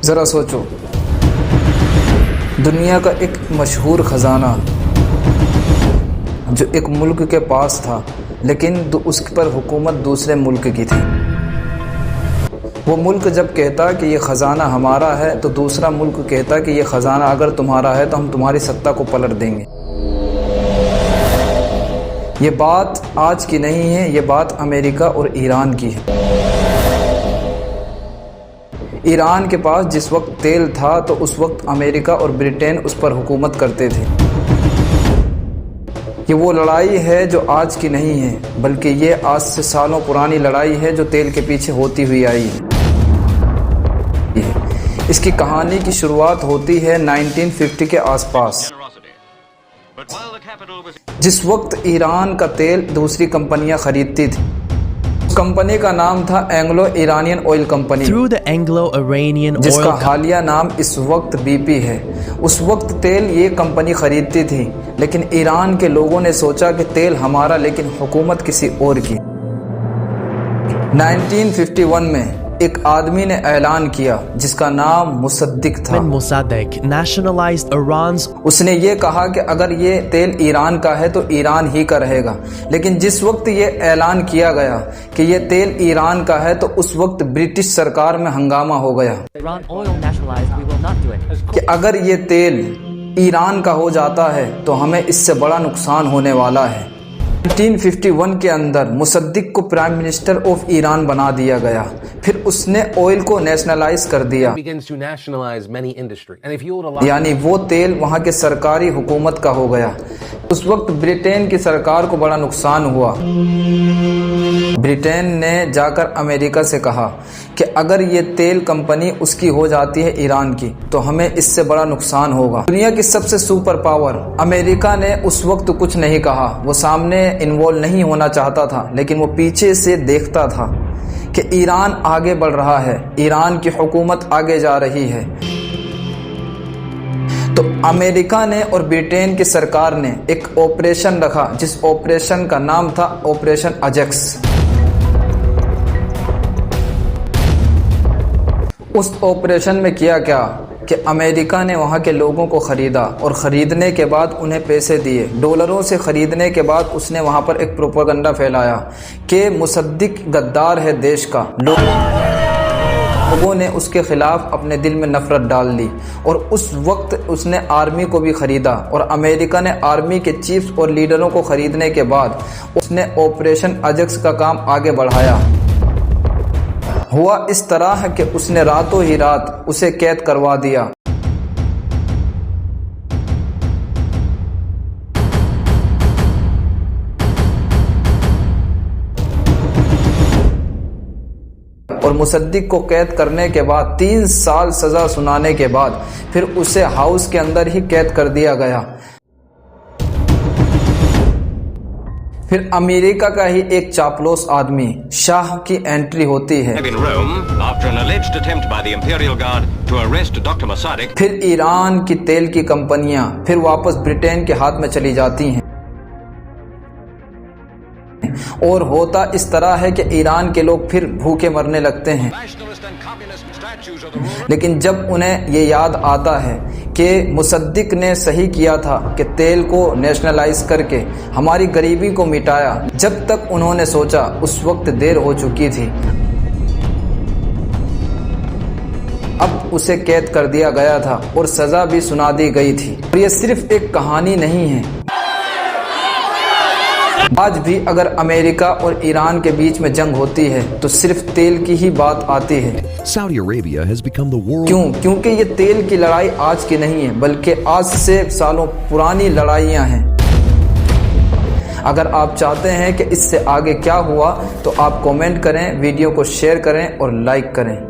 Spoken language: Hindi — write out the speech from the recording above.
ज़रा सोचो, दुनिया का एक मशहूर ख़जाना जो एक मुल्क के पास था, लेकिन उस पर हुकूमत दूसरे मुल्क की थी। वो मुल्क जब कहता कि ये ख़जाना हमारा है, तो दूसरा मुल्क कहता कि ये ख़जाना अगर तुम्हारा है तो हम तुम्हारी सत्ता को पलट देंगे। ये बात आज की नहीं है, ये बात अमेरिका और ईरान की है। ईरान के पास जिस वक्त तेल था तो उस वक्त अमेरिका और ब्रिटेन उस पर हुकूमत करते थे। ये वो लड़ाई है जो आज की नहीं है, बल्कि ये आज से सालों पुरानी लड़ाई है जो तेल के पीछे होती हुई आई है। इसकी कहानी की शुरुआत होती है 1950 के आसपास, जिस वक्त ईरान का तेल दूसरी कंपनियां खरीदती थी। उस कंपनी का नाम था एंग्लो इरानियन ऑयल कंपनी, जिसका हालिया नाम इस वक्त BP है। उस वक्त तेल ये कंपनी खरीदती थी, लेकिन ईरान के लोगों ने सोचा कि तेल हमारा, लेकिन हुकूमत किसी और की। 1951 में एक आदमी ने ऐलान किया जिसका नाम मुसद्दिक था। उसने ये कहा कि अगर ये तेल ईरान का है तो ईरान ही का रहेगा। लेकिन जिस वक्त ये ऐलान किया गया कि ये तेल ईरान का है, तो उस वक्त ब्रिटिश सरकार में हंगामा हो गया कि अगर ये तेल ईरान का हो जाता है तो हमें इससे बड़ा नुकसान होने वाला है। 1951 के अंदर मुसद्दिक को प्राइम मिनिस्टर ऑफ ईरान बना दिया गया। फिर उसने ऑयल को नेशनलाइज कर दिया, यानी वो तेल वहाँ के सरकारी हुकूमत का हो गया। उस वक्त ब्रिटेन की सरकार को बड़ा नुकसान हुआ। ब्रिटेन ने जाकर अमेरिका से कहा कि अगर ये तेल कंपनी उसकी हो जाती है ईरान की, तो हमें इससे बड़ा नुकसान होगा। दुनिया की सबसे सुपर पावर अमेरिका ने उस वक्त कुछ नहीं कहा। वो सामने इन्वॉल्व नहीं होना चाहता था, लेकिन वो पीछे से देखता था कि ईरान आगे बढ़ रहा है, ईरान की हुकूमत आगे जा रही है। तो अमेरिका ने और ब्रिटेन की सरकार ने एक ऑपरेशन रखा, जिस ऑपरेशन का नाम था ऑपरेशन अजेक्स। उस ऑपरेशन में किया क्या कि अमेरिका ने वहाँ के लोगों को ख़रीदा, और ख़रीदने के बाद उन्हें पैसे दिए। डॉलरों से ख़रीदने के बाद उसने वहाँ पर एक प्रोपेगेंडा फैलाया कि मुसद्दिक गद्दार है देश का। लोगों ने उसके ख़िलाफ़ अपने दिल में नफ़रत डाल दी, और उस वक्त उसने आर्मी को भी ख़रीदा, और अमेरिका ने आर्मी के चीफ्स और लीडरों को ख़रीदने के बाद उसने ऑपरेशन अजेक्स का काम आगे बढ़ाया। हुआ इस तरह कि उसने रातों ही रात उसे कैद करवा दिया। और मुसद्दिक को कैद करने के बाद 3 साल सजा सुनाने के बाद फिर उसे हाउस के अंदर ही कैद कर दिया गया। फिर अमेरिका का ही एक चापलूस आदमी शाह की एंट्री होती है। फिर ईरान की तेल की कंपनियां फिर वापस ब्रिटेन के हाथ में चली जाती हैं, और होता इस तरह है कि ईरान के लोग फिर भूखे मरने लगते हैं। लेकिन जब उन्हें ये याद आता है कि मुसद्दिक ने सही किया था कि तेल को नेशनलाइज करके हमारी गरीबी को मिटाया, जब तक उन्होंने सोचा उस वक्त देर हो चुकी थी। अब उसे कैद कर दिया गया था और सजा भी सुना दी गई थी। और ये सिर्फ एक कहानी नहीं है। आज भी अगर अमेरिका और ईरान के बीच में जंग होती है तो सिर्फ तेल की ही बात आती है। क्यों? क्योंकि ये तेल की लड़ाई आज की नहीं है, बल्कि आज से सालों पुरानी लड़ाइयाँ हैं। अगर आप चाहते हैं कि इससे आगे क्या हुआ, तो आप कमेंट करें, वीडियो को शेयर करें और लाइक करें।